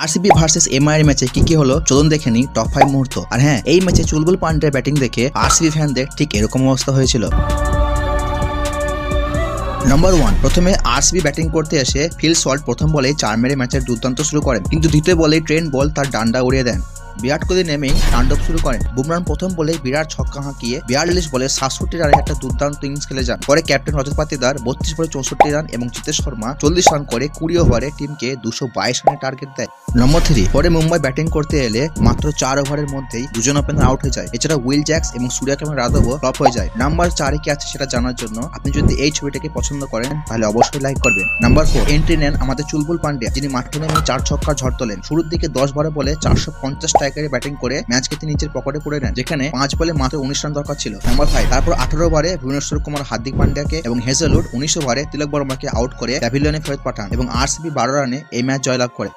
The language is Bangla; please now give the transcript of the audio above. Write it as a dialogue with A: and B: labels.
A: আরসিবি ভার্সেস এমআই এর ম্যাচে কি হলো চলুন দেখে নি টপ 5 মুহূর্ত। আর হ্যাঁ, এই ম্যাচে চুলবুল পান্ডের ব্যাটিং দেখে আরসিবি ফ্যানদের ঠিক এরকম অবস্থা হয়েছিল। নম্বর 1, প্রথমে আরসিবি ব্যাটিং করতে এসে ফিল সল্ট প্রথম বলেই 4 মেরে ম্যাচের দুর্দান্ত শুরু করেন, কিন্তু দ্বিতীয় বলেই ট্রেন্ট বল তার ডান্ডা উড়িয়ে দেন। বিরাট কোহলি নেমেই তাণ্ডব শুরু করেন। বুমরান প্রথম বলেই বিরাট ছক্কা হাঁকিয়ে 42 বলে 67 রানের একটা দুর্দান্ত ইনিংস খেলে যান। পরে ক্যাপ্টেন রজত পাতিদার 32 বলে 64 রান এবং জিতেশ শর্মা 40 রান করে 20 ওভারে টিমকে 222 রানের টার্গেট দেয়। নম্বর 3, পরে মুম্বাই ব্যাটিং করতে এলে মাত্র 4 ওভারের মধ্যেই দুজন ওপেনার আউট হয়ে যায়। এছাড়া উইল জ্যাক্স এবং সূর্যকুমার যাদবও ফ্লপ হয়ে যায়। নাম্বার 4 কি আছে সেটা জানার জন্য আপনি যদি এই ছবিটাকে পছন্দ করেন তাহলে অবশ্যই লাইক করবেন। নাম্বার 4, এন্ট্রি নেন আমাদের চুলবুল পান্ডে, যিনি মাঠে নেমে 4 ছক্কার ঝড় তোলেন। শুরুর দিকে 10-12 বলে 450 স্ট্রাইকারে ব্যাটিং করে ম্যাচকে তিনি নিজের পকেটে পুরে নেন, যেখানে 5 বলে মাত্র 19 রান দরকার ছিল। নাম্বার 5, তারপর 18 ওভারে ভুবনেশ্বর কুমার হার্দিক পান্ডিয়াকে এবং হেজেলউড 19 ওভারে তিলক বর্মাকে আউট করে প্যাভিলিয়নে ফেরত পাঠান এবং আরসিবি 12 রানে এই ম্যাচ জয়লাভ করে।